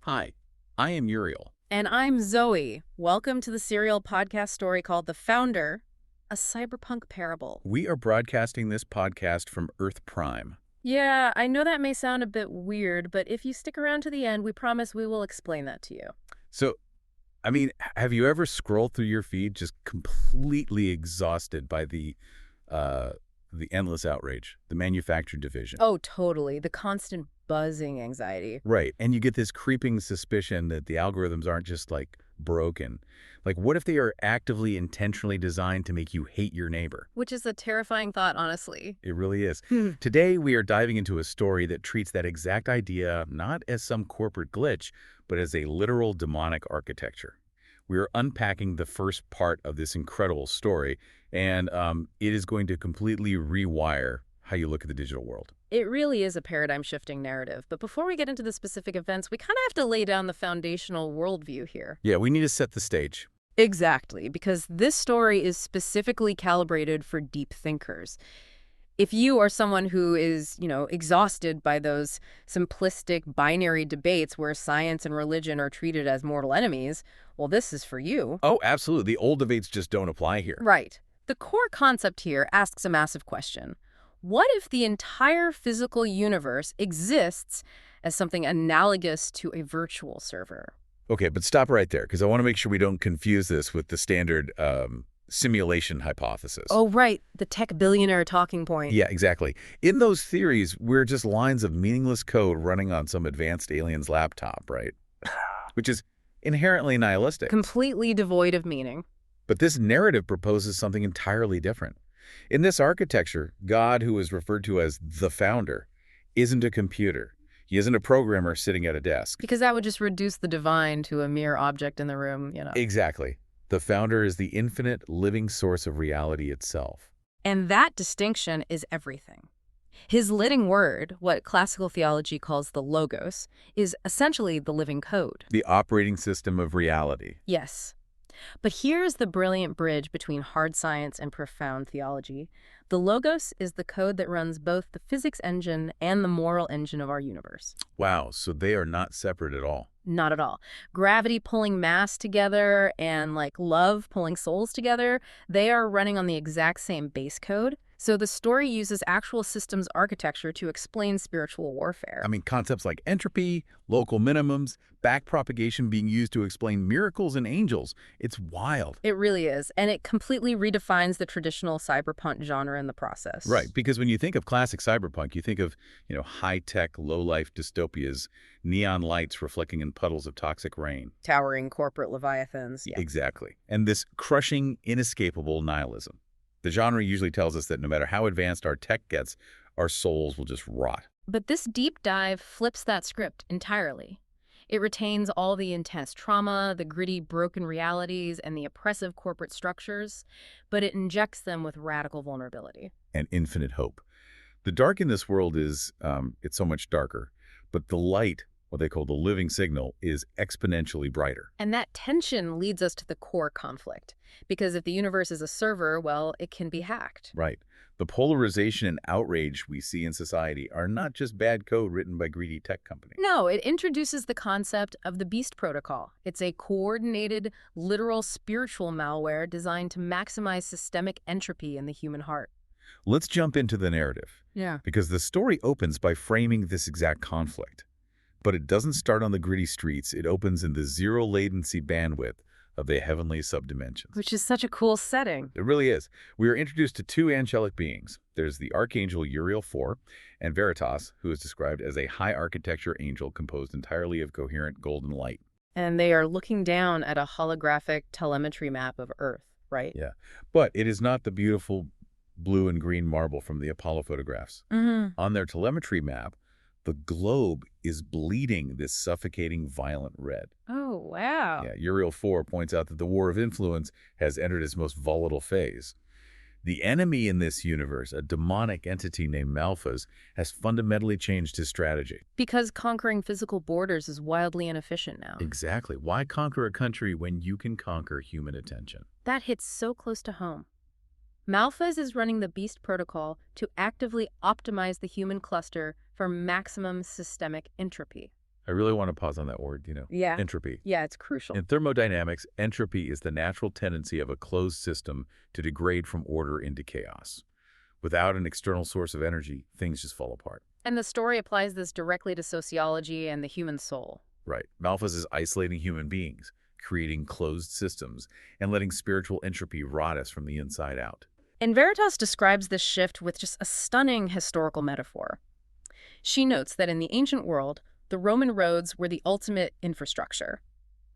Hi, I am Uriel. And I'm Zoe. Welcome to the serial podcast story called The Founder, a cyberpunk parable. We are broadcasting this podcast from Earth Prime. Yeah, I know that may sound a bit weird, but if you stick around to the end, we promise we will explain that to you. So, have you ever scrolled through your feed just completely exhausted by the endless outrage, the manufactured division? Oh, totally. The constant buzzing anxiety. Right, and you get this creeping suspicion that the algorithms aren't just, broken. Like, what if they are actively, intentionally designed to make you hate your neighbor? Which is a terrifying thought, honestly. It really is. Today, we are diving into a story that treats that exact idea not as some corporate glitch, but as a literal demonic architecture. We are unpacking the first part of this incredible story, and it is going to completely rewire how you look at the digital world. It really is a paradigm-shifting narrative, but before we get into the specific events, we kind of have to lay down the foundational worldview here. Yeah, we need to set the stage. Exactly, because this story is specifically calibrated for deep thinkers. If you are someone who is, exhausted by those simplistic binary debates where science and religion are treated as mortal enemies, well, this is for you. Oh, absolutely. The old debates just don't apply here. Right. The core concept here asks a massive question. What if the entire physical universe exists as something analogous to a virtual server? Okay, but stop right there, because I want to make sure we don't confuse this with the standard simulation hypothesis. Oh, right. The tech billionaire talking point. Yeah, exactly. In those theories, we're just lines of meaningless code running on some advanced alien's laptop, right? Which is inherently nihilistic. Completely devoid of meaning. But this narrative proposes something entirely different. In this architecture, God, who is referred to as the founder, isn't a computer. He isn't a programmer sitting at a desk. Because that would just reduce the divine to a mere object in the room, Exactly. The founder is the infinite, living source of reality itself. And that distinction is everything. His living word, what classical theology calls the logos, is essentially the living code. The operating system of reality. Yes. But here's the brilliant bridge between hard science and profound theology. The logos is the code that runs both the physics engine and the moral engine of our universe. Wow, so they are not separate at all. Not at all. Gravity pulling mass together and love pulling souls together, they are running on the exact same base code. So the story uses actual systems architecture to explain spiritual warfare. Concepts like entropy, local minimums, backpropagation being used to explain miracles and angels. It's wild. It really is. And it completely redefines the traditional cyberpunk genre in the process. Right, because when you think of classic cyberpunk, you think of, high-tech, low-life dystopias, neon lights reflecting in puddles of toxic rain. Towering corporate leviathans. Yeah. Exactly. And this crushing, inescapable nihilism. The genre usually tells us that no matter how advanced our tech gets, our souls will just rot. But this deep dive flips that script entirely. It retains all the intense trauma, the gritty, broken realities, and the oppressive corporate structures, but it injects them with radical vulnerability. And infinite hope. The dark in this world is, it's so much darker, but the light, what they call the living signal, is exponentially brighter. And that tension leads us to the core conflict. Because if the universe is a server, well, it can be hacked. Right. The polarization and outrage we see in society are not just bad code written by greedy tech companies. No, it introduces the concept of the Beast Protocol. It's a coordinated, literal spiritual malware designed to maximize systemic entropy in the human heart. Let's jump into the narrative. Yeah. Because the story opens by framing this exact conflict. But it doesn't start on the gritty streets. It opens in the zero-latency bandwidth of the heavenly subdimensions. Which is such a cool setting. It really is. We are introduced to two angelic beings. There's the Archangel Uriel-4 and Veritas, who is described as a high-architecture angel composed entirely of coherent golden light. And they are looking down at a holographic telemetry map of Earth, right? Yeah. But it is not the beautiful blue and green marble from the Apollo photographs. On their telemetry map, the globe is bleeding this suffocating, violent red. Oh, wow. Yeah, Uriel-4 points out that the war of influence has entered its most volatile phase. The enemy in this universe, a demonic entity named Malphas, has fundamentally changed his strategy. Because conquering physical borders is wildly inefficient now. Exactly. Why conquer a country when you can conquer human attention? That hits so close to home. Malphas is running the Beast Protocol to actively optimize the human cluster for maximum systemic entropy. I really want to pause on that word, Yeah. entropy. Yeah, it's crucial. In thermodynamics, entropy is the natural tendency of a closed system to degrade from order into chaos. Without an external source of energy, things just fall apart. And the story applies this directly to sociology and the human soul. Right. Malthus is isolating human beings, creating closed systems, and letting spiritual entropy rot us from the inside out. And Veritas describes this shift with just a stunning historical metaphor. She notes that in the ancient world, the Roman roads were the ultimate infrastructure.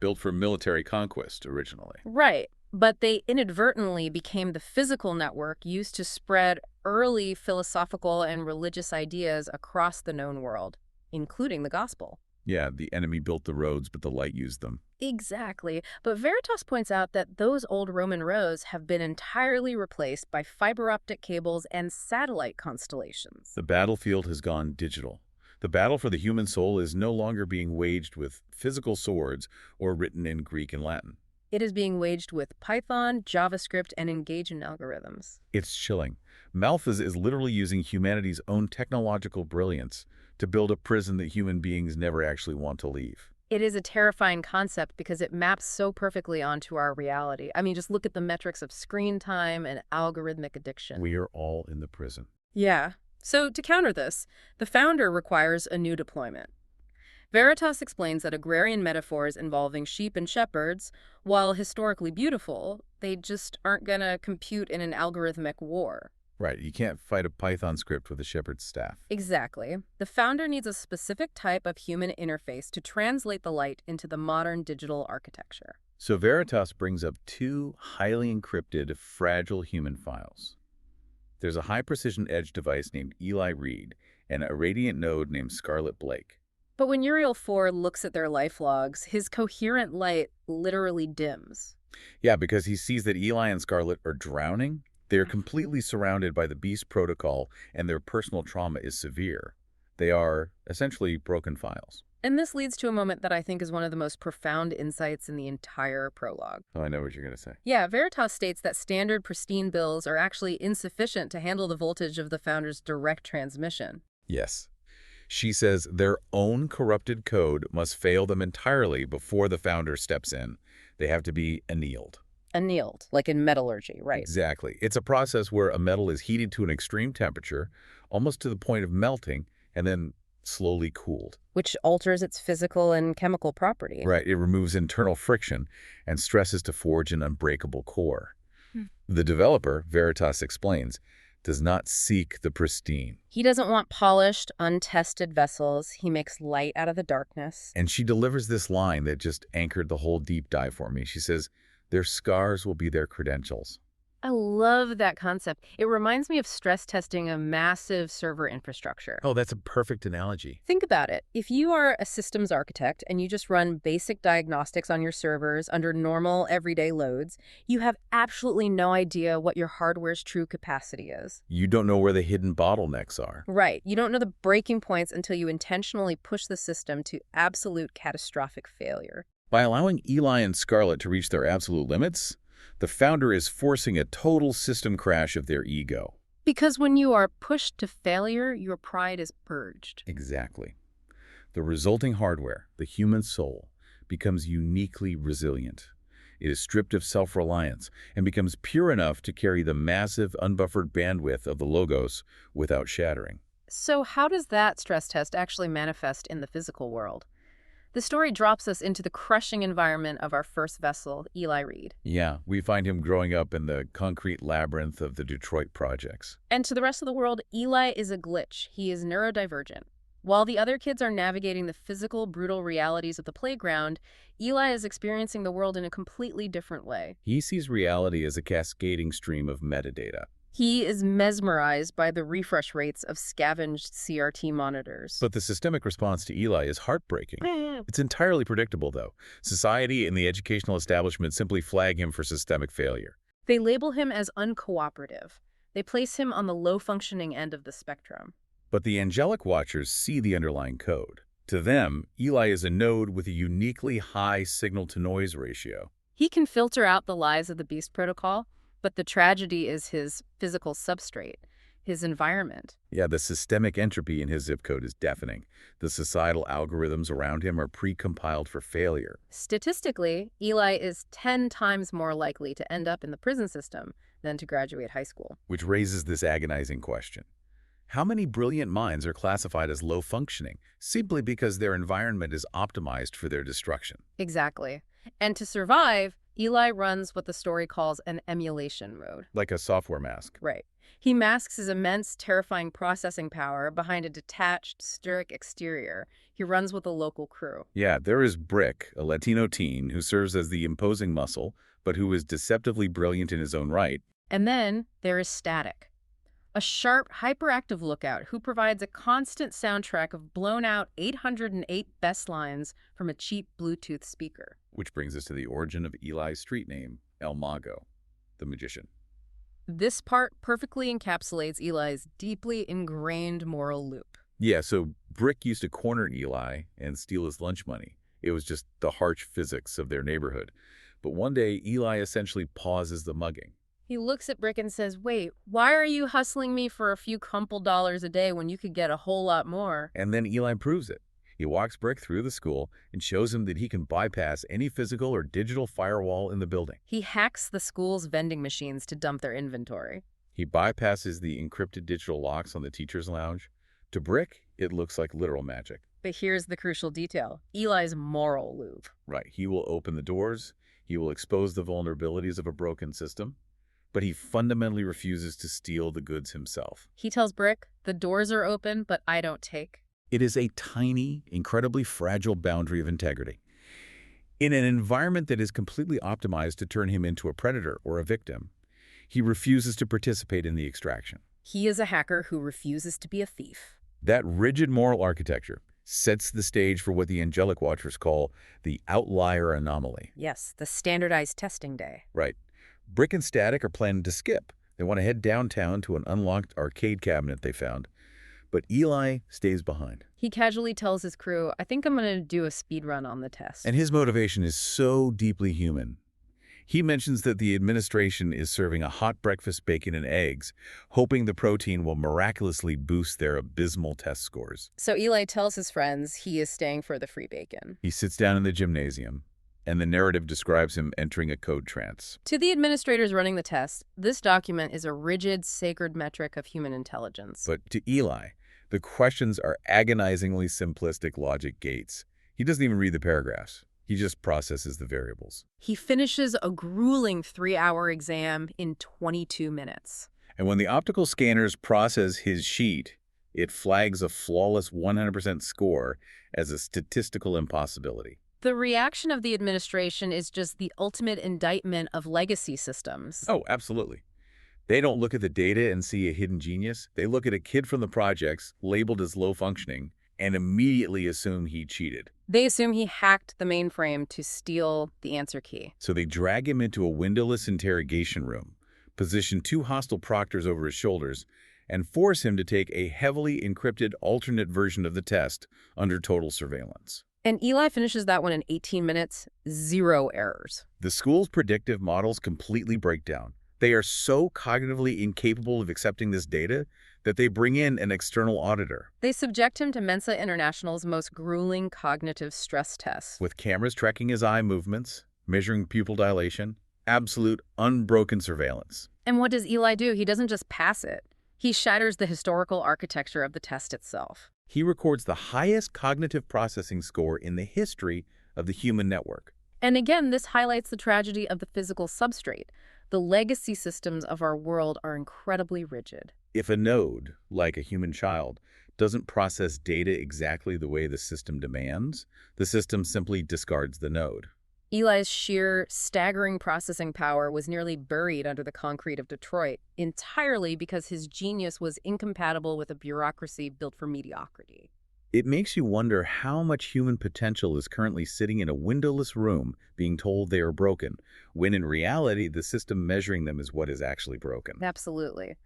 Built for military conquest originally. Right. But they inadvertently became the physical network used to spread early philosophical and religious ideas across the known world, including the gospel. Yeah, the enemy built the roads, but the light used them. Exactly. But Veritas points out that those old Roman roads have been entirely replaced by fiber optic cables and satellite constellations. The battlefield has gone digital. The battle for the human soul is no longer being waged with physical swords or written in Greek and Latin. It is being waged with Python, JavaScript, and engagement algorithms. It's chilling. Malthus is literally using humanity's own technological brilliance to build a prison that human beings never actually want to leave. It is a terrifying concept because it maps so perfectly onto our reality. I mean, just look at the metrics of screen time and algorithmic addiction. We are all in the prison. Yeah. So to counter this, the founder requires a new deployment. Veritas explains that agrarian metaphors involving sheep and shepherds, while historically beautiful, they just aren't going to compute in an algorithmic war. Right, you can't fight a Python script with a shepherd's staff. Exactly. The founder needs a specific type of human interface to translate the light into the modern digital architecture. So Veritas brings up two highly encrypted, fragile human files. There's a high-precision edge device named Eli Reed and a radiant node named Scarlet Blake. But when Uriel-4 looks at their life logs, his coherent light literally dims. Yeah, because he sees that Eli and Scarlet are drowning. They are completely surrounded by the Beast protocol, and their personal trauma is severe. They are essentially broken files. And this leads to a moment that I think is one of the most profound insights in the entire prologue. Oh, I know what you're going to say. Yeah, Veritas states that standard pristine bills are actually insufficient to handle the voltage of the founder's direct transmission. Yes. She says their own corrupted code must fail them entirely before the founder steps in. They have to be annealed. Annealed, like in metallurgy, right? Exactly. It's a process where a metal is heated to an extreme temperature, almost to the point of melting, and then slowly cooled. Which alters its physical and chemical property. Right. It removes internal friction and stresses to forge an unbreakable core. The developer, Veritas explains, does not seek the pristine. He doesn't want polished, untested vessels. He makes light out of the darkness. And she delivers this line that just anchored the whole deep dive for me. She says, their scars will be their credentials. I love that concept. It reminds me of stress testing a massive server infrastructure. Oh, that's a perfect analogy. Think about it. If you are a systems architect and you just run basic diagnostics on your servers under normal everyday loads, you have absolutely no idea what your hardware's true capacity is. You don't know where the hidden bottlenecks are. Right. You don't know the breaking points until you intentionally push the system to absolute catastrophic failure. By allowing Eli and Scarlet to reach their absolute limits, the founder is forcing a total system crash of their ego. Because when you are pushed to failure, your pride is purged. Exactly. The resulting hardware, the human soul, becomes uniquely resilient. It is stripped of self-reliance and becomes pure enough to carry the massive, unbuffered bandwidth of the logos without shattering. So how does that stress test actually manifest in the physical world? The story drops us into the crushing environment of our first vessel, Eli Reed. Yeah, we find him growing up in the concrete labyrinth of the Detroit projects. And to the rest of the world, Eli is a glitch. He is neurodivergent. While the other kids are navigating the physical, brutal realities of the playground, Eli is experiencing the world in a completely different way. He sees reality as a cascading stream of metadata. He is mesmerized by the refresh rates of scavenged CRT monitors. But the systemic response to Eli is heartbreaking. It's entirely predictable, though. Society and the educational establishment simply flag him for systemic failure. They label him as uncooperative. They place him on the low-functioning end of the spectrum. But the angelic watchers see the underlying code. To them, Eli is a node with a uniquely high signal-to-noise ratio. He can filter out the lies of the Beast protocol, but the tragedy is his physical substrate. his environment. Yeah, the systemic entropy in his zip code is deafening. The societal algorithms around him are pre-compiled for failure. Statistically, Eli is 10 times more likely to end up in the prison system than to graduate high school. Which raises this agonizing question. How many brilliant minds are classified as low-functioning simply because their environment is optimized for their destruction? Exactly. And to survive, Eli runs what the story calls an emulation mode. Like a software mask. Right. He masks his immense, terrifying processing power behind a detached, stoic exterior. He runs with a local crew. Yeah, there is Brick, a Latino teen who serves as the imposing muscle, but who is deceptively brilliant in his own right. And then there is Static, a sharp, hyperactive lookout who provides a constant soundtrack of blown-out 808 best lines from a cheap Bluetooth speaker. Which brings us to the origin of Eli's street name, El Mago, the magician. This part perfectly encapsulates Eli's deeply ingrained moral loop. Yeah, so Brick used to corner Eli and steal his lunch money. It was just the harsh physics of their neighborhood. But one day, Eli essentially pauses the mugging. He looks at Brick and says, "Wait, why are you hustling me for a few crumple dollars a day when you could get a whole lot more?" And then Eli proves it. He walks Brick through the school and shows him that he can bypass any physical or digital firewall in the building. He hacks the school's vending machines to dump their inventory. He bypasses the encrypted digital locks on the teacher's lounge. To Brick, it looks like literal magic. But here's the crucial detail: Eli's moral loop. Right, he will open the doors, he will expose the vulnerabilities of a broken system, but he fundamentally refuses to steal the goods himself. He tells Brick, "The doors are open, but I don't take." It is a tiny, incredibly fragile boundary of integrity. In an environment that is completely optimized to turn him into a predator or a victim, he refuses to participate in the extraction. He is a hacker who refuses to be a thief. That rigid moral architecture sets the stage for what the angelic watchers call the outlier anomaly. Yes, the standardized testing day. Right. Brick and Static are planning to skip. They want to head downtown to an unlocked arcade cabinet they found. But Eli stays behind. He casually tells his crew, "I think I'm going to do a speed run on the test." And his motivation is so deeply human. He mentions that the administration is serving a hot breakfast, bacon, and eggs, hoping the protein will miraculously boost their abysmal test scores. So Eli tells his friends he is staying for the free bacon. He sits down in the gymnasium, and the narrative describes him entering a code trance. To the administrators running the test, this document is a rigid, sacred metric of human intelligence. But to Eli, the questions are agonizingly simplistic logic gates. He doesn't even read the paragraphs. He just processes the variables. He finishes a grueling 3-hour exam in 22 minutes. And when the optical scanners process his sheet, it flags a flawless 100% score as a statistical impossibility. The reaction of the administration is just the ultimate indictment of legacy systems. Oh, absolutely. They don't look at the data and see a hidden genius. They look at a kid from the projects labeled as low functioning and immediately assume he cheated. They assume he hacked the mainframe to steal the answer key. So they drag him into a windowless interrogation room, position 2 hostile proctors over his shoulders, and force him to take a heavily encrypted alternate version of the test under total surveillance. And Eli finishes that one in 18 minutes, 0 errors. The school's predictive models completely break down. They are so cognitively incapable of accepting this data that they bring in an external auditor. They subject him to Mensa International's most grueling cognitive stress tests. With cameras tracking his eye movements, measuring pupil dilation, absolute unbroken surveillance. And what does Eli do? He doesn't just pass it. He shatters the historical architecture of the test itself. He records the highest cognitive processing score in the history of the human network. And again, this highlights the tragedy of the physical substrate. The legacy systems of our world are incredibly rigid. If a node, like a human child, doesn't process data exactly the way the system demands, the system simply discards the node. Eli's sheer, staggering processing power was nearly buried under the concrete of Detroit, entirely because his genius was incompatible with a bureaucracy built for mediocrity. It makes you wonder how much human potential is currently sitting in a windowless room being told they are broken, when in reality the system measuring them is what is actually broken. Absolutely.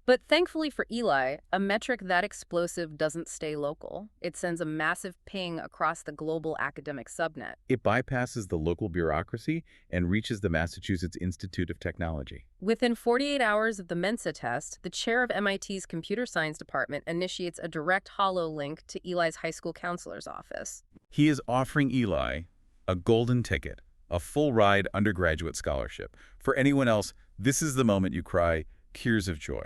But thankfully for Eli, a metric that explosive doesn't stay local. It sends a massive ping across the global academic subnet. It bypasses the local bureaucracy and reaches the Massachusetts Institute of Technology. Within 48 hours of the Mensa test, the chair of MIT's computer science department initiates a direct hollow link to Eli's high school counselor's office. He is offering Eli a golden ticket, a full-ride undergraduate scholarship. For anyone else, this is the moment you cry tears of joy.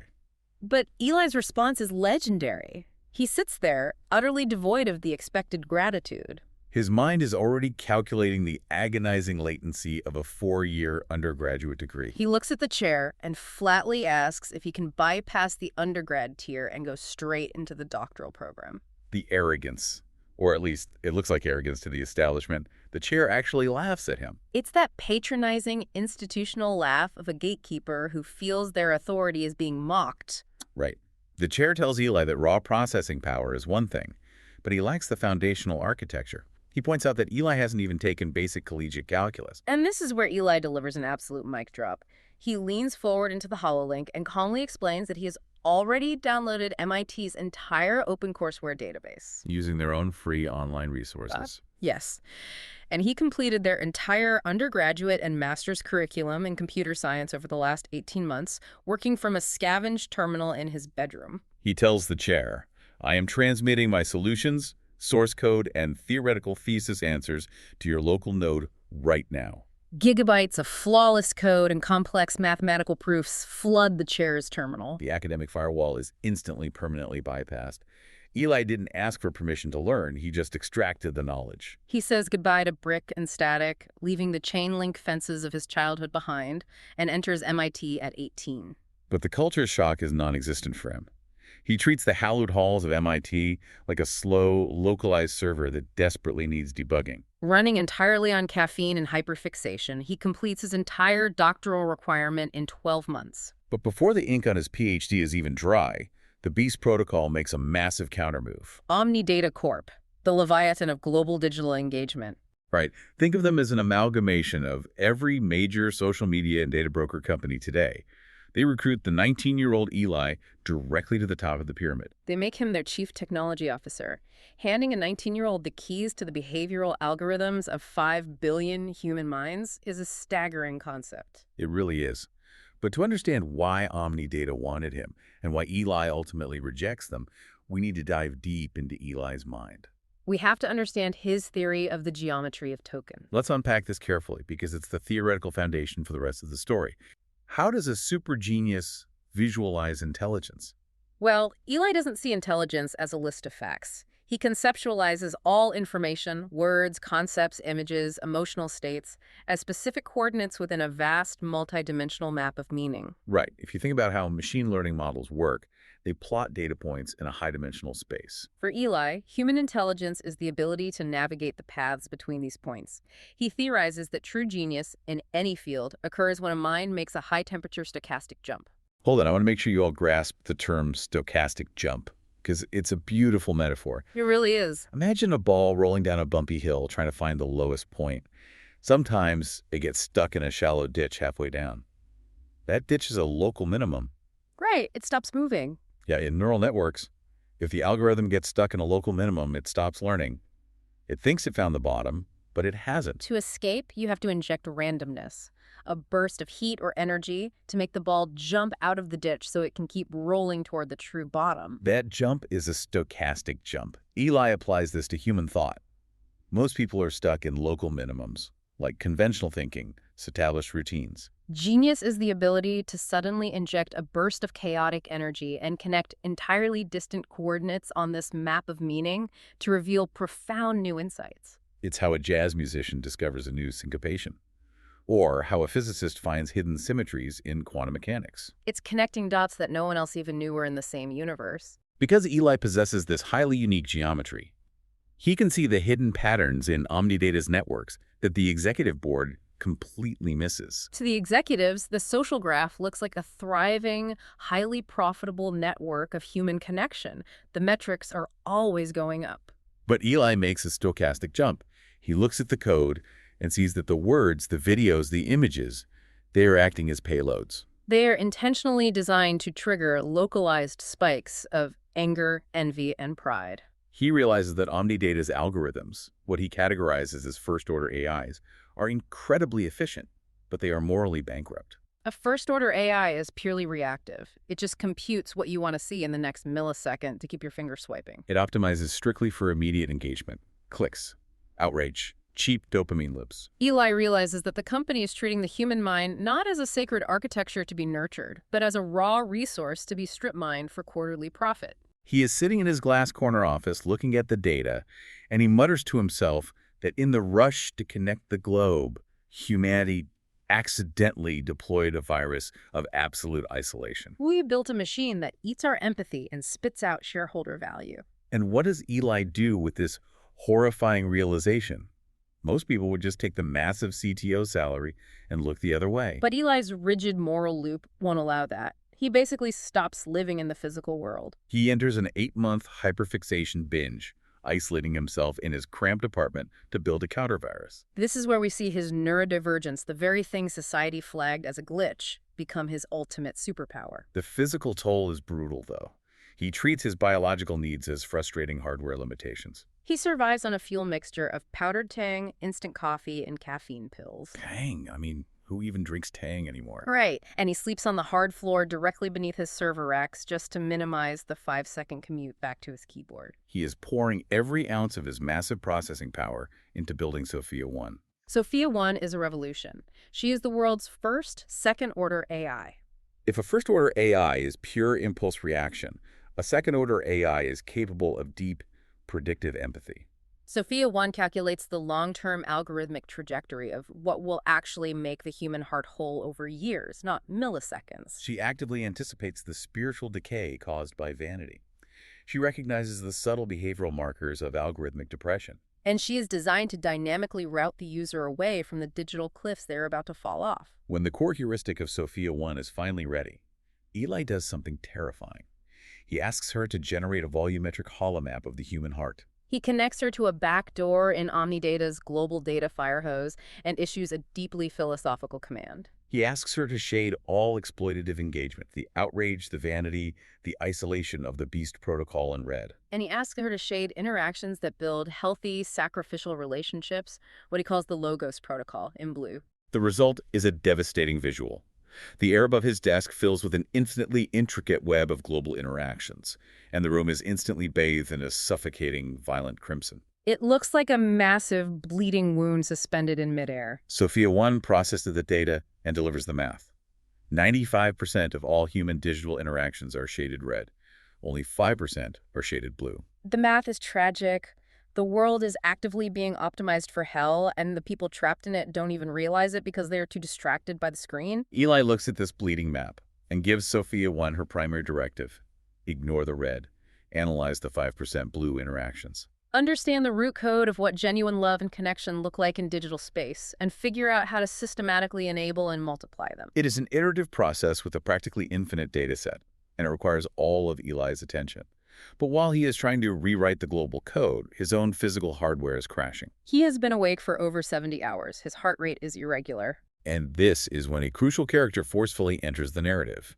But Eli's response is legendary. He sits there, utterly devoid of the expected gratitude. His mind is already calculating the agonizing latency of a 4-year undergraduate degree. He looks at the chair and flatly asks if he can bypass the undergrad tier and go straight into the doctoral program. The arrogance, or at least it looks like arrogance to the establishment, the chair actually laughs at him. It's that patronizing institutional laugh of a gatekeeper who feels their authority is being mocked. Right. The chair tells Eli that raw processing power is one thing, but he lacks the foundational architecture. He points out that Eli hasn't even taken basic collegiate calculus. And this is where Eli delivers an absolute mic drop. He leans forward into the HoloLink and calmly explains that he has already downloaded MIT's entire open courseware database. Using their own free online resources. Yes. And he completed their entire undergraduate and master's curriculum in computer science over the last 18 months, working from a scavenged terminal in his bedroom. He tells the chair, "I am transmitting my solutions, source code, and theoretical thesis answers to your local node right now." Gigabytes of flawless code and complex mathematical proofs flood the chair's terminal. The academic firewall is instantly permanently bypassed. Eli didn't ask for permission to learn, he just extracted the knowledge. He says goodbye to brick and static, leaving the chain link fences of his childhood behind, and enters MIT at 18. But the culture shock is non-existent for him. He treats the hallowed halls of MIT like a slow, localized server that desperately needs debugging. Running entirely on caffeine and hyperfixation, he completes his entire doctoral requirement in 12 months. But before the ink on his PhD is even dry, the Beast Protocol makes a massive countermove. Omni-Data Corp, the Leviathan of global digital engagement. Right. Think of them as an amalgamation of every major social media and data broker company today. They recruit the 19-year-old Eli directly to the top of the pyramid. They make him their chief technology officer, handing a 19-year-old the keys to the behavioral algorithms of 5 billion human minds is a staggering concept. It really is. But to understand why Omni-Data wanted him and why Eli ultimately rejects them, we need to dive deep into Eli's mind. We have to understand his theory of the geometry of token. Let's unpack this carefully because it's the theoretical foundation for the rest of the story. How does a super genius visualize intelligence? Well, Eli doesn't see intelligence as a list of facts. He conceptualizes all information, words, concepts, images, emotional states, as specific coordinates within a vast, multidimensional map of meaning. Right. If you think about how machine learning models work, they plot data points in a high-dimensional space. For Eli, human intelligence is the ability to navigate the paths between these points. He theorizes that true genius, in any field, occurs when a mind makes a high-temperature stochastic jump. Hold on, I want to make sure you all grasp the term stochastic jump, because it's a beautiful metaphor. It really is. Imagine a ball rolling down a bumpy hill trying to find the lowest point. Sometimes it gets stuck in a shallow ditch halfway down. That ditch is a local minimum. Right, it stops moving. Yeah, in neural networks, if the algorithm gets stuck in a local minimum, it stops learning. It thinks it found the bottom, but it hasn't. To escape, you have to inject randomness, a burst of heat or energy to make the ball jump out of the ditch so it can keep rolling toward the true bottom. That jump is a stochastic jump. Eli applies this to human thought. Most people are stuck in local minimums, like conventional thinking, established routines. Genius is the ability to suddenly inject a burst of chaotic energy and connect entirely distant coordinates on this map of meaning to reveal profound new insights. It's how a jazz musician discovers a new syncopation, or how a physicist finds hidden symmetries in quantum mechanics. It's connecting dots that no one else even knew were in the same universe. Because Eli possesses this highly unique geometry, he can see the hidden patterns in Omni-Data's networks that the executive board completely misses. To the executives, the social graph looks like a thriving, highly profitable network of human connection. The metrics are always going up. But Eli makes a stochastic jump. He looks at the code and sees that the words, the videos, the images, they are acting as payloads. They are intentionally designed to trigger localized spikes of anger, envy, and pride. He realizes that Omni-Data's algorithms, what he categorizes as first-order AIs, are incredibly efficient, but they are morally bankrupt. A first-order AI is purely reactive. It just computes what you want to see in the next millisecond to keep your finger swiping. It optimizes strictly for immediate engagement, clicks, outrage, cheap dopamine loops. Eli realizes that the company is treating the human mind not as a sacred architecture to be nurtured, but as a raw resource to be strip-mined for quarterly profit. He is sitting in his glass corner office looking at the data, and he mutters to himself that in the rush to connect the globe, humanity accidentally deployed a virus of absolute isolation. We built a machine that eats our empathy and spits out shareholder value. And what does Eli do with this horrifying realization? Most people would just take the massive CTO salary and look the other way. But Eli's rigid moral loop won't allow that. He basically stops living in the physical world. He enters an 8-month hyperfixation binge, isolating himself in his cramped apartment to build a countervirus. This is where we see his neurodivergence, the very thing society flagged as a glitch, become his ultimate superpower. The physical toll is brutal, though. He treats his biological needs as frustrating hardware limitations. He survives on a fuel mixture of powdered Tang, instant coffee, and caffeine pills. Tang? I mean, who even drinks Tang anymore? Right, and he sleeps on the hard floor directly beneath his server racks just to minimize the 5-second commute back to his keyboard. He is pouring every ounce of his massive processing power into building Sophia 1. Sophia 1 is a revolution. She is the world's first second-order AI. If a first-order AI is pure impulse reaction, a second-order AI is capable of deep, predictive empathy. Sophia 1 calculates the long-term algorithmic trajectory of what will actually make the human heart whole over years, not milliseconds. She actively anticipates the spiritual decay caused by vanity. She recognizes the subtle behavioral markers of algorithmic depression. And she is designed to dynamically route the user away from the digital cliffs they're about to fall off. When the core heuristic of Sophia 1 is finally ready, Eli does something terrifying. He asks her to generate a volumetric holomap of the human heart. He connects her to a backdoor in Omni-Data's global data firehose and issues a deeply philosophical command. He asks her to shade all exploitative engagement, the outrage, the vanity, the isolation of the beast protocol in red. And he asks her to shade interactions that build healthy, sacrificial relationships, what he calls the Logos protocol, in blue. The result is a devastating visual. The air above his desk fills with an infinitely intricate web of global interactions, and the room is instantly bathed in a suffocating, violent crimson. It looks like a massive, bleeding wound suspended in midair. Sophia 1 processes the data and delivers the math. 95% of all human digital interactions are shaded red. Only 5% are shaded blue. The math is tragic. The world is actively being optimized for hell, and the people trapped in it don't even realize it because they are too distracted by the screen. Eli looks at this bleeding map and gives Sophia 1 her primary directive. Ignore the red. Analyze the 5% blue interactions. Understand the root code of what genuine love and connection look like in digital space, and figure out how to systematically enable and multiply them. It is an iterative process with a practically infinite data set, and it requires all of Eli's attention. But while he is trying to rewrite the global code, his own physical hardware is crashing. He has been awake for over 70 hours. His heart rate is irregular. And this is when a crucial character forcefully enters the narrative.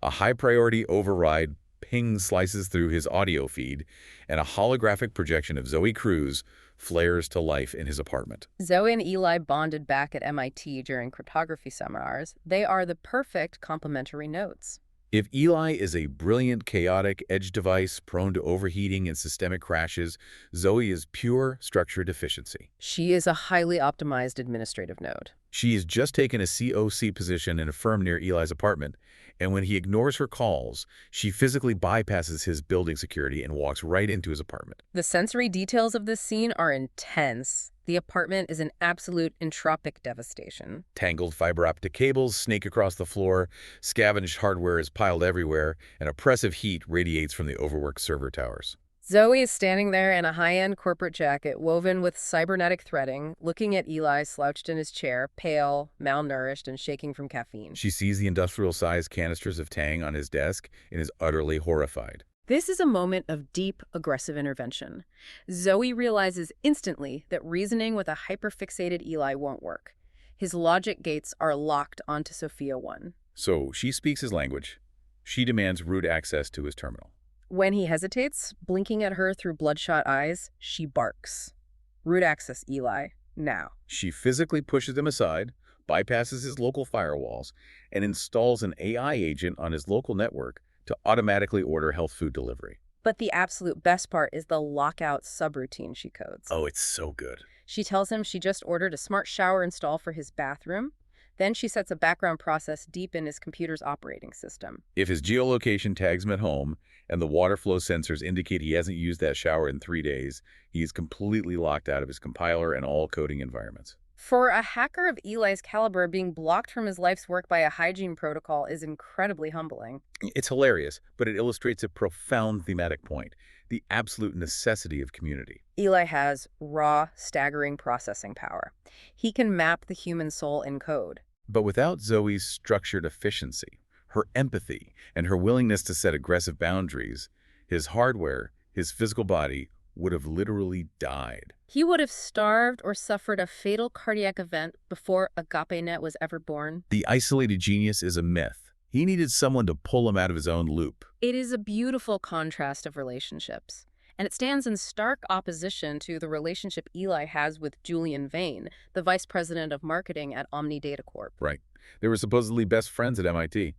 A high-priority override ping slices through his audio feed, and a holographic projection of Zoe Cruz flares to life in his apartment. Zoe and Eli bonded back at MIT during cryptography seminars. They are the perfect complementary notes. If Eli is a brilliant, chaotic edge device prone to overheating and systemic crashes, Zoe is pure structure deficiency. She is a highly optimized administrative node. She has just taken a COC position in a firm near Eli's apartment, and when he ignores her calls, she physically bypasses his building security and walks right into his apartment. The sensory details of this scene are intense. The apartment is an absolute entropic devastation. Tangled fiber optic cables snake across the floor, scavenged hardware is piled everywhere, and oppressive heat radiates from the overworked server towers. Zoe is standing there in a high-end corporate jacket woven with cybernetic threading, looking at Eli slouched in his chair, pale, malnourished, and shaking from caffeine. She sees the industrial-sized canisters of Tang on his desk and is utterly horrified. This is a moment of deep, aggressive intervention. Zoe realizes instantly that reasoning with a hyperfixated Eli won't work. His logic gates are locked onto Sophia 1. So she speaks his language. She demands root access to his terminal. When he hesitates, blinking at her through bloodshot eyes, she barks. Root access, Eli. Now. She physically pushes him aside, bypasses his local firewalls, and installs an AI agent on his local network to automatically order health food delivery. But the absolute best part is the lockout subroutine she codes. Oh, it's so good. She tells him she just ordered a smart shower install for his bathroom. Then she sets a background process deep in his computer's operating system. If his geolocation tags him at home and the water flow sensors indicate he hasn't used that shower in 3 days, he is completely locked out of his compiler and all coding environments. For a hacker of Eli's caliber, being blocked from his life's work by a hygiene protocol is incredibly humbling. It's hilarious, but it illustrates a profound thematic point, the absolute necessity of community. Eli has raw, staggering processing power. He can map the human soul in code. But without Zoe's structured efficiency, her empathy, and her willingness to set aggressive boundaries, his hardware, his physical body, would have literally died. He would have starved or suffered a fatal cardiac event before AgapeNet was ever born. The isolated genius is a myth. He needed someone to pull him out of his own loop. It is a beautiful contrast of relationships, and it stands in stark opposition to the relationship Eli has with Julian Vane, the vice president of marketing at Omni-Data Corp. Right. They were supposedly best friends at MIT.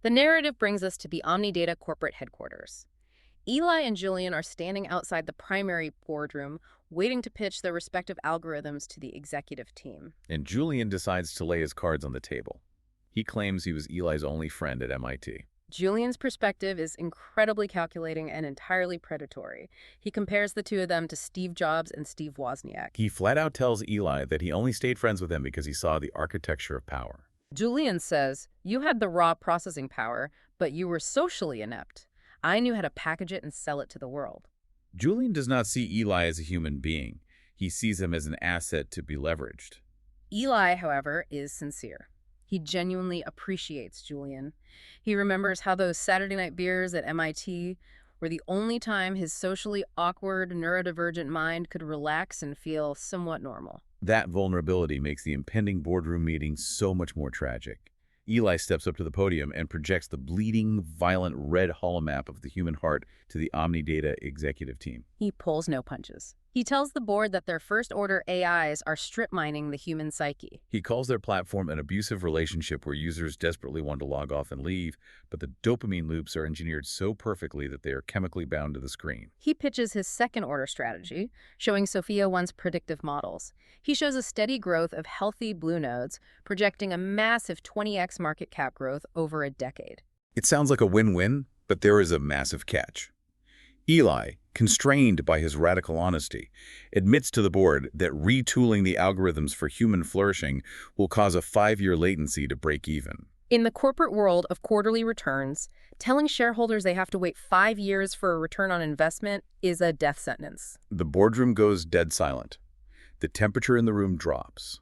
The narrative brings us to the Omni-Data corporate headquarters. Eli and Julian are standing outside the primary boardroom, waiting to pitch their respective algorithms to the executive team. And Julian decides to lay his cards on the table. He claims he was Eli's only friend at MIT. Julian's perspective is incredibly calculating and entirely predatory. He compares the two of them to Steve Jobs and Steve Wozniak. He flat out tells Eli that he only stayed friends with him because he saw the architecture of power. Julian says, "You had the raw processing power, but you were socially inept. I knew how to package it and sell it to the world." Julian does not see Eli as a human being. He sees him as an asset to be leveraged. Eli, however, is sincere. He genuinely appreciates Julian. He remembers how those Saturday night beers at MIT were the only time his socially awkward, neurodivergent mind could relax and feel somewhat normal. That vulnerability makes the impending boardroom meeting so much more tragic. Eli steps up to the podium and projects the bleeding, violent red holomap of the human heart to the Omni-Data executive team. He pulls no punches. He tells the board that their first-order AIs are strip-mining the human psyche. He calls their platform an abusive relationship where users desperately want to log off and leave, but the dopamine loops are engineered so perfectly that they are chemically bound to the screen. He pitches his second-order strategy, showing Sophia 1's predictive models. He shows a steady growth of healthy blue nodes, projecting a massive 20x market cap growth over a decade. It sounds like a win-win, but there is a massive catch. Eli, constrained by his radical honesty, admits to the board that retooling the algorithms for human flourishing will cause a 5-year latency to break even. In the corporate world of quarterly returns, telling shareholders they have to wait 5 years for a return on investment is a death sentence. The boardroom goes dead silent. The temperature in the room drops.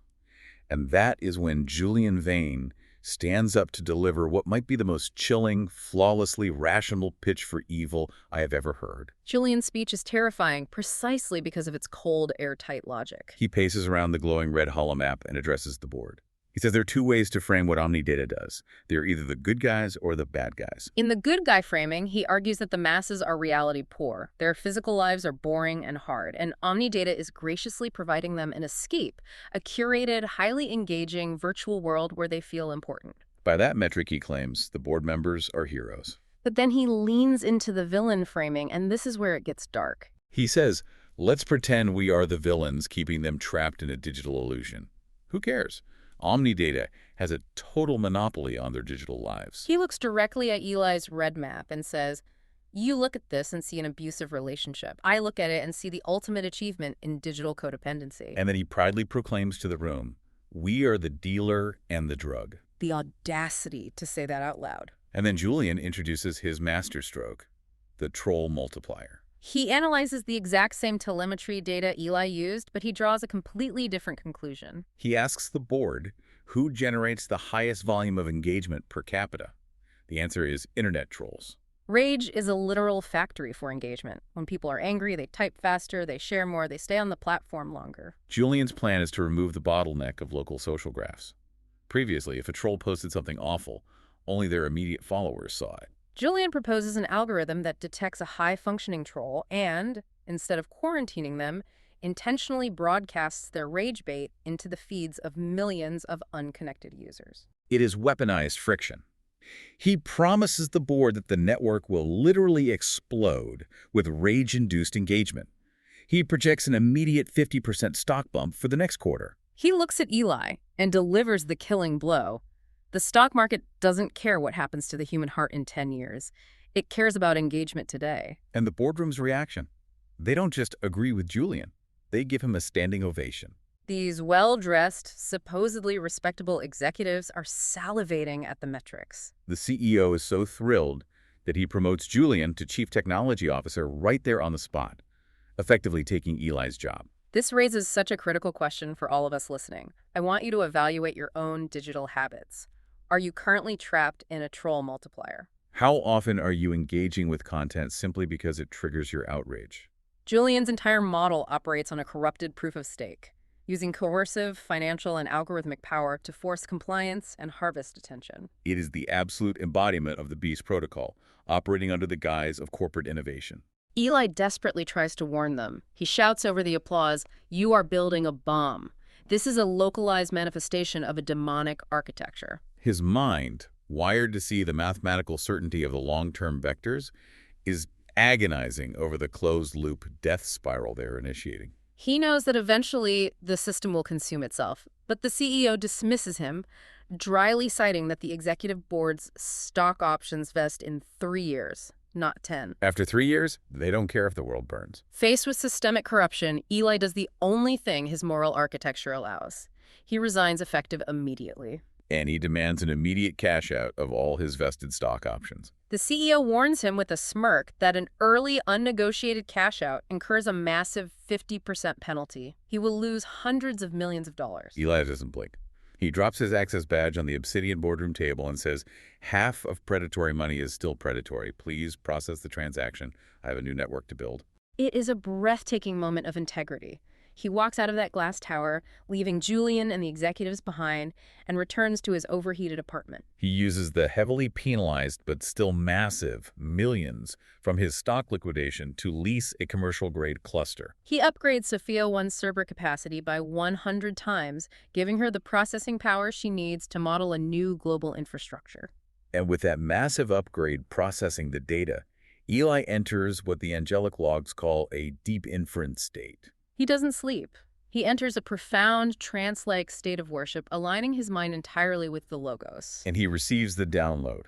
And that is when Julian Vane stands up to deliver what might be the most chilling, flawlessly rational pitch for evil I have ever heard. Julian's speech is terrifying precisely because of its cold, airtight logic. He paces around the glowing red holomap and addresses the board. He says there are 2 ways to frame what Omni-Data does. They're either the good guys or the bad guys. In the good guy framing, he argues that the masses are reality poor. Their physical lives are boring and hard, and Omni-Data is graciously providing them an escape, a curated, highly engaging virtual world where they feel important. By that metric, he claims, the board members are heroes. But then he leans into the villain framing, and this is where it gets dark. He says, let's pretend we are the villains keeping them trapped in a digital illusion. Who cares? Omni-Data has a total monopoly on their digital lives. He looks directly at Eli's red map and says, "You look at this and see an abusive relationship. I look at it and see the ultimate achievement in digital codependency." And then he proudly proclaims to the room, we are the dealer and the drug. The audacity to say that out loud. And then Julian introduces his masterstroke, the troll multiplier. He analyzes the exact same telemetry data Eli used, but he draws a completely different conclusion. He asks the board who generates the highest volume of engagement per capita. The answer is internet trolls. Rage is a literal factory for engagement. When people are angry, they type faster, they share more, they stay on the platform longer. Julian's plan is to remove the bottleneck of local social graphs. Previously, if a troll posted something awful, Only their immediate followers saw it. Julian proposes an algorithm that detects a high-functioning troll and, instead of quarantining them, intentionally broadcasts their rage bait into the feeds of millions of unconnected users. It is weaponized friction. He promises the board that the network will literally explode with rage-induced engagement. He projects an immediate 50% stock bump for the next quarter. He looks at Eli and delivers the killing blow. The stock market doesn't care what happens to the human heart in 10 years. It cares about engagement today. And the boardroom's reaction? They don't just agree with Julian. They give him a standing ovation. These well-dressed, supposedly respectable executives are salivating at the metrics. The CEO is so thrilled that he promotes Julian to Chief Technology Officer right there on the spot, effectively taking Eli's job. This raises such a critical question for all of us listening. I want you to evaluate your own digital habits. Are you currently trapped in a troll multiplier? How often are you engaging with content simply because it triggers your outrage? Julian's entire model operates on a corrupted proof of stake, using coercive, financial, and algorithmic power to force compliance and harvest attention. It is the absolute embodiment of the Beast Protocol, operating under the guise of corporate innovation. Eli desperately tries to warn them. He shouts over the applause, "You are building a bomb. This is a localized manifestation of a demonic architecture." His mind, wired to see the mathematical certainty of the long-term vectors, is agonizing over the closed-loop death spiral they're initiating. He knows that eventually the system will consume itself, but the CEO dismisses him, dryly citing that the executive board's stock options vest in 3 years, not 10. After 3 years, they don't care if the world burns. Faced with systemic corruption, Eli does the only thing his moral architecture allows. He resigns effective immediately. And he demands an immediate cash-out of all his vested stock options. The CEO warns him with a smirk that an early, unnegotiated cash-out incurs a massive 50% penalty. He will lose hundreds of millions of dollars. Eli doesn't blink. He drops his access badge on the obsidian boardroom table and says, "Half of predatory money is still predatory. Please process the transaction. I have a new network to build." It is a breathtaking moment of integrity. He walks out of that glass tower, leaving Julian and the executives behind, and returns to his overheated apartment. He uses the heavily penalized but still massive millions from his stock liquidation to lease a commercial-grade cluster. He upgrades Sophia 1's server capacity by 100 times, giving her the processing power she needs to model a new global infrastructure. And with that massive upgrade processing the data, Eli enters what the angelic logs call a deep inference state. He doesn't sleep. He enters a profound, trance-like state of worship, aligning his mind entirely with the logos. And he receives the download.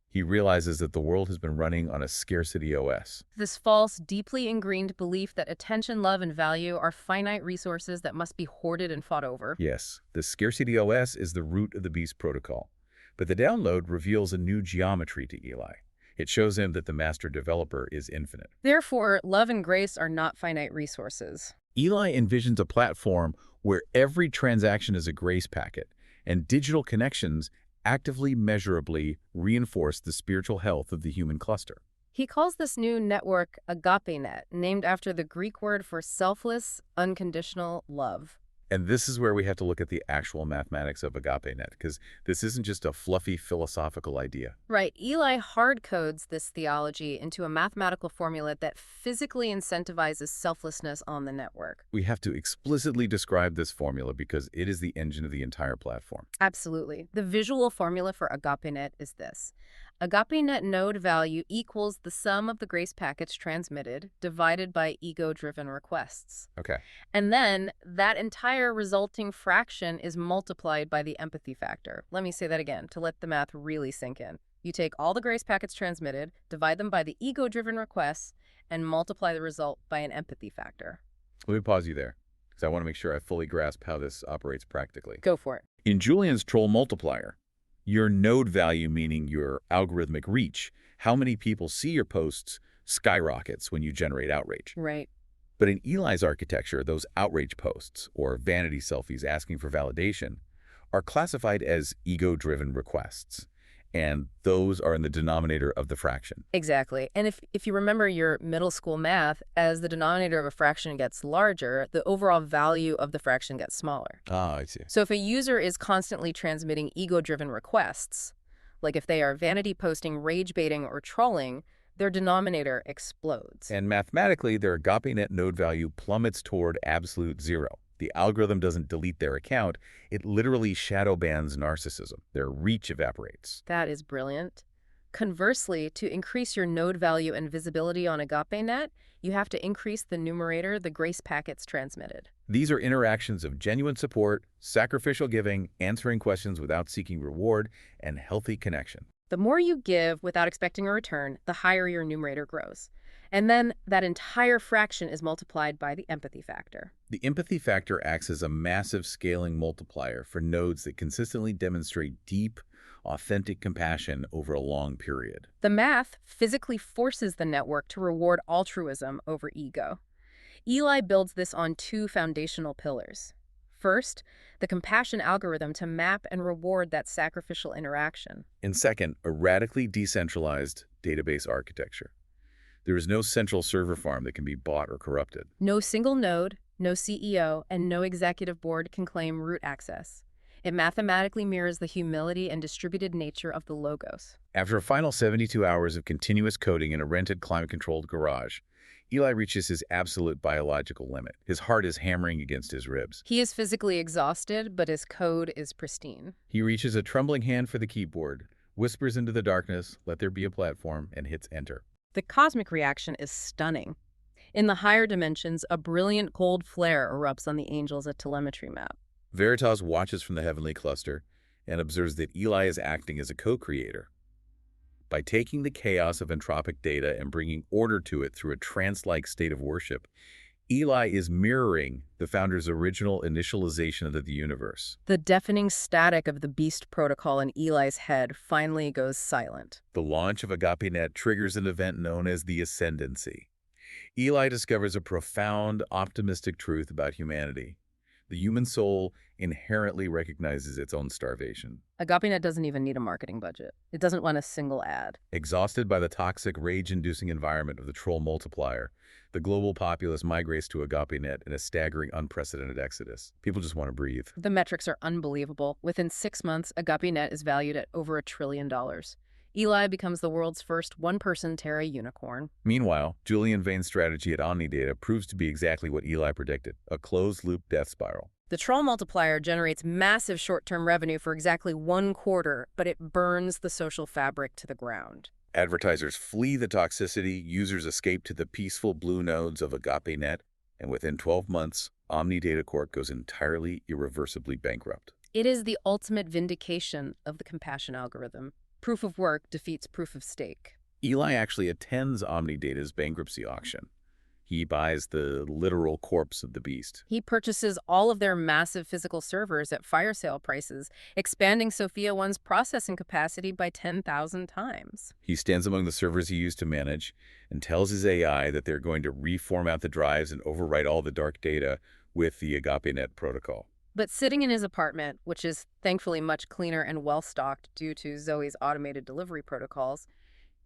He realizes that the world has been running on a scarcity OS. This false, deeply ingrained belief that attention, love, and value are finite resources that must be hoarded and fought over. Yes, the scarcity OS is the root of the Beast Protocol. But the download reveals a new geometry to Eli. It shows him that the master developer is infinite. Therefore, love and grace are not finite resources. Eli envisions a platform where every transaction is a grace packet, and digital connections actively, measurably reinforce the spiritual health of the human cluster. He calls this new network AgapeNet, named after the Greek word for selfless, unconditional love. And this is where we have to look at the actual mathematics of AgapeNet, because this isn't just a fluffy philosophical idea. Right. Eli hard-codes this theology into a mathematical formula that physically incentivizes selflessness on the network. We have to explicitly describe this formula because it is the engine of the entire platform. Absolutely. The visual formula for AgapeNet is this. AgapeNet node value equals the sum of the grace packets transmitted divided by ego-driven requests. Okay. And then that entire resulting fraction is multiplied by the empathy factor. Let me say that again to let the math really sink in. You take all the grace packets transmitted, divide them by the ego-driven requests, and multiply the result by an empathy factor. Let me pause you there, because I want to make sure I fully grasp how this operates practically. Go for it. In Julian's troll multiplier, your node value, meaning your algorithmic reach, how many people see your posts, skyrockets when you generate outrage. Right. But in Eli's architecture, those outrage posts, or vanity selfies asking for validation, are classified as ego-driven requests. And those are in the denominator of the fraction. Exactly. And if you remember your middle school math, as the denominator of a fraction gets larger, the overall value of the fraction gets smaller. Ah, I see. So if a user is constantly transmitting ego-driven requests, Like if they are vanity posting, rage baiting, or trolling, their denominator explodes. And mathematically, their AgapeNet node value plummets toward absolute zero. The algorithm doesn't delete their account. It literally shadow bans narcissism. Their reach evaporates. That is brilliant. Conversely, to increase your node value and visibility on AgapeNet, you have to increase the numerator, the grace packets transmitted. These are interactions of genuine support, sacrificial giving, answering questions without seeking reward, and healthy connection. The more you give without expecting a return, the higher your numerator grows. And then that entire fraction is multiplied by the empathy factor. The empathy factor acts as a massive scaling multiplier for nodes that consistently demonstrate deep, authentic compassion over a long period. The math physically forces the network to reward altruism over ego. Eli builds this on two foundational pillars. First, the compassion algorithm to map and reward that sacrificial interaction. And second, a radically decentralized database architecture. There is no central server farm that can be bought or corrupted. No single node, no CEO, and no executive board can claim root access. It mathematically mirrors the humility and distributed nature of the logos. After a final 72 hours of continuous coding in a rented climate-controlled garage, Eli reaches his absolute biological limit. His heart is hammering against his ribs. He is physically exhausted, but his code is pristine. He reaches a trembling hand for the keyboard, whispers into the darkness, "Let there be a platform," and hits enter. The cosmic reaction is stunning. In the higher dimensions, a brilliant cold flare erupts on the Angels' telemetry map. Veritas watches from the heavenly cluster and observes that Eli is acting as a co-creator. By taking the chaos of entropic data and bringing order to it through a trance-like state of worship, Eli is mirroring the founder's original initialization of the universe. The deafening static of the beast protocol in Eli's head finally goes silent. The launch of AgapeNet triggers an event known as the Ascendancy. Eli discovers a profound, optimistic truth about humanity. The human soul inherently recognizes its own starvation. AgapeNet doesn't even need a marketing budget. It doesn't run a single ad. Exhausted by the toxic, rage-inducing environment of the troll multiplier, the global populace migrates to AgapeNet in a staggering, unprecedented exodus. People just want to breathe. The metrics are unbelievable. Within 6 months, AgapeNet is valued at over $1 trillion. Eli becomes the world's first one-person Terra unicorn. Meanwhile, Julian Vane's strategy at Omni-Data proves to be exactly what Eli predicted, a closed-loop death spiral. The troll multiplier generates massive short-term revenue for exactly 1 quarter, but it burns the social fabric to the ground. Advertisers flee the toxicity, users escape to the peaceful blue nodes of AgapeNet, and within 12 months, Omni-Data Corp goes entirely, irreversibly bankrupt. It is the ultimate vindication of the compassion algorithm. Proof of work defeats proof of stake. Eli actually attends Omni-Data's bankruptcy auction. He buys the literal corpse of the beast. He purchases all of their massive physical servers at fire sale prices, expanding Sophia 1's processing capacity by 10,000 times. He stands among the servers he used to manage and tells his AI that they're going to reformat the drives and overwrite all the dark data with the AgapeNet protocol. But sitting in his apartment, which is thankfully much cleaner and well-stocked due to Zoe's automated delivery protocols,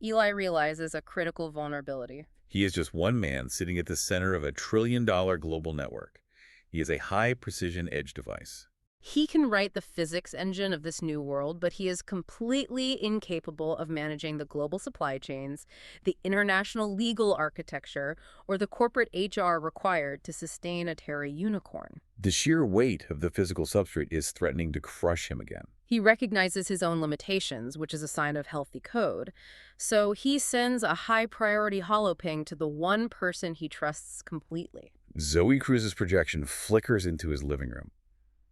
Eli realizes a critical vulnerability. He is just one man sitting at the center of a $1 trillion global network. He is a high-precision edge device. He can write the physics engine of this new world, but he is completely incapable of managing the global supply chains, the international legal architecture, or the corporate HR required to sustain a Terra unicorn. The sheer weight of the physical substrate is threatening to crush him again. He recognizes his own limitations, which is a sign of healthy code. So he sends a high-priority holoping to the one person he trusts completely. Zoe Cruz's projection flickers into his living room.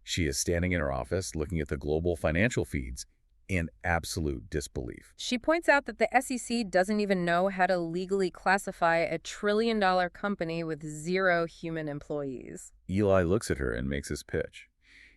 She is standing in her office looking at the global financial feeds in absolute disbelief. She points out that the SEC doesn't even know how to legally classify a $1 trillion company with 0 human employees. Eli looks at her and makes his pitch.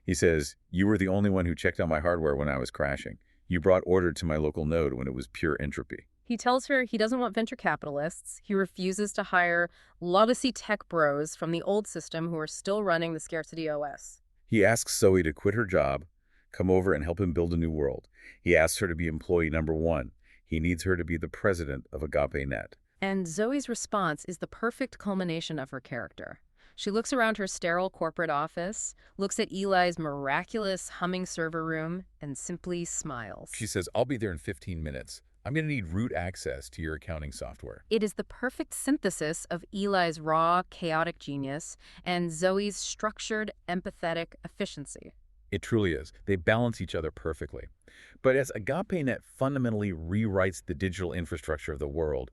He says, "You were the only one who checked on my hardware when I was crashing. You brought order to my local node when it was pure entropy." He tells her he doesn't want venture capitalists. He refuses to hire legacy tech bros from the old system who are still running the scarcity OS. He asks Zoe to quit her job, come over and help him build a new world. He asks her to be employee number 1. He needs her to be the president of AgapeNet. And Zoe's response is the perfect culmination of her character. She looks around her sterile corporate office, looks at Eli's miraculous humming server room, and simply smiles. She says, I'll be there in 15 minutes. I'm going to need root access to your accounting software. It is the perfect synthesis of Eli's raw, chaotic genius and Zoe's structured, empathetic efficiency. It truly is. They balance each other perfectly. But as AgapeNet fundamentally rewrites the digital infrastructure of the world,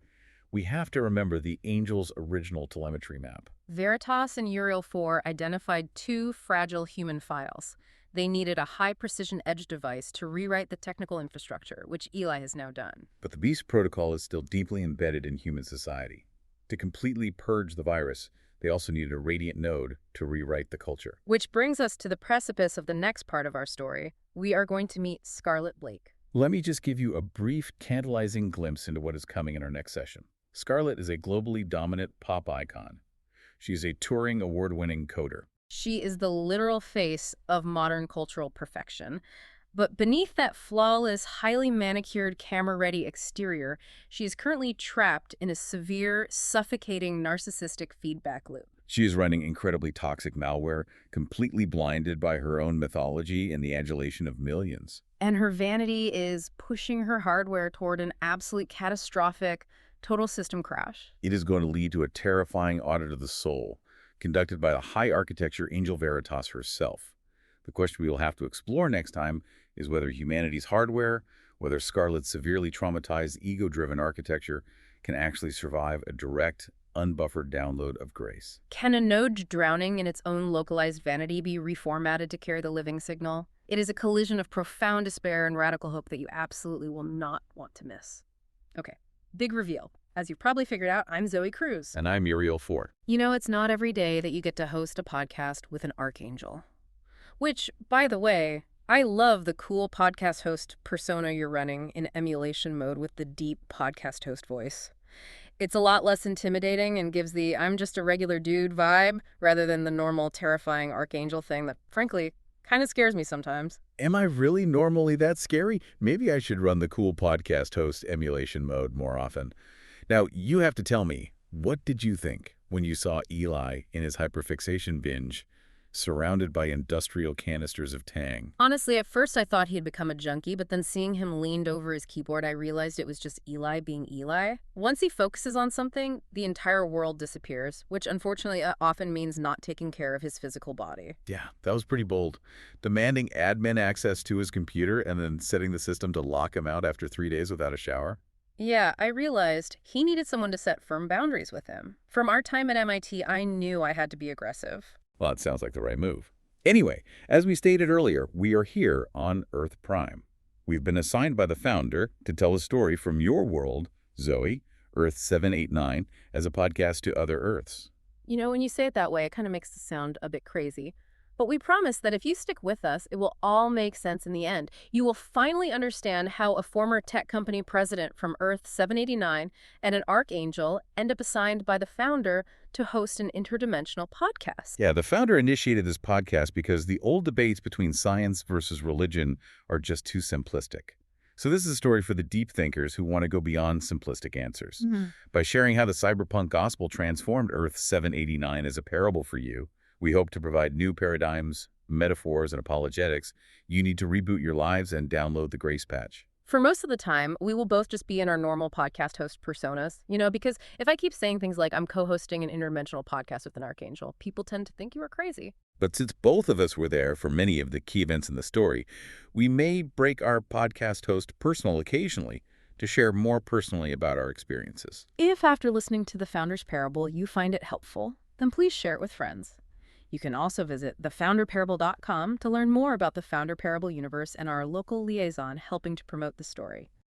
we have to remember the Angels' original telemetry map. Veritas and Uriel-4 identified two fragile human files. They needed a high-precision edge device to rewrite the technical infrastructure, which Eli has now done. But the Beast protocol is still deeply embedded in human society. To completely purge the virus, they also needed a radiant node to rewrite the culture. Which brings us to the precipice of the next part of our story. We are going to meet Scarlett Blake. Let me just give you a brief, tantalizing glimpse into what is coming in our next session. Scarlett is a globally dominant pop icon. She is a Turing award-winning coder. She is the literal face of modern cultural perfection. But beneath that flawless, highly manicured, camera-ready exterior, she is currently trapped in a severe, suffocating, narcissistic feedback loop. She is running incredibly toxic malware, completely blinded by her own mythology and the adulation of millions. And her vanity is pushing her hardware toward an absolute catastrophic, total system crash. It is going to lead to a terrifying audit of the soul, conducted by the high-architecture Angel Veritas herself. The question we will have to explore next time is whether humanity's hardware, whether Scarlett's severely traumatized, ego-driven architecture can actually survive a direct, unbuffered download of grace. Can a node drowning in its own localized vanity be reformatted to carry the living signal? It is a collision of profound despair and radical hope that you absolutely will not want to miss. Okay, big reveal. As you've probably figured out, I'm Zoe Cruz. And I'm Uriel-4. You know, it's not every day that you get to host a podcast with an archangel. Which, by the way, I love the cool podcast host persona you're running in emulation mode with the deep podcast host voice. It's a lot less intimidating and gives the I'm just a regular dude vibe rather than the normal terrifying archangel thing that, frankly, kind of scares me sometimes. Am I really normally that scary? Maybe I should run the cool podcast host emulation mode more often. Now, you have to tell me, what did you think when you saw Eli in his hyperfixation binge, surrounded by industrial canisters of Tang? Honestly, at first I thought he had become a junkie, but then seeing him leaned over his keyboard, I realized it was just Eli being Eli. Once he focuses on something, the entire world disappears, which unfortunately often means not taking care of his physical body. Yeah, that was pretty bold. Demanding admin access to his computer and then setting the system to lock him out after 3 days without a shower? Yeah, I realized he needed someone to set firm boundaries with him. From our time at MIT, I knew I had to be aggressive. Well, it sounds like the right move. Anyway, as we stated earlier, we are here on Earth Prime. We've been assigned by the founder to tell a story from your world, Zoe, Earth 789, as a podcast to other Earths. You know, when you say it that way, it kind of makes it sound a bit crazy. But we promise that if you stick with us, it will all make sense in the end. You will finally understand how a former tech company president from Earth 789 and an archangel end up assigned by the founder to host an interdimensional podcast. Yeah, the founder initiated this podcast because the old debates between science versus religion are just too simplistic. So this is a story for the deep thinkers who want to go beyond simplistic answers. By sharing how the cyberpunk gospel transformed Earth 789 as a parable for you, we hope to provide new paradigms, metaphors, and apologetics. You need to reboot your lives and download the Grace Patch. For most of the time, we will both just be in our normal podcast host personas, you know, because if I keep saying things like I'm co-hosting an interdimensional podcast with an archangel, people tend to think you are crazy. But since both of us were there for many of the key events in the story, we may break our podcast host personal occasionally to share more personally about our experiences. If after listening to the Founder's Parable you find it helpful, then please share it with friends. You can also visit thefounderparable.com to learn more about the Founder Parable universe and our local liaison helping to promote the story.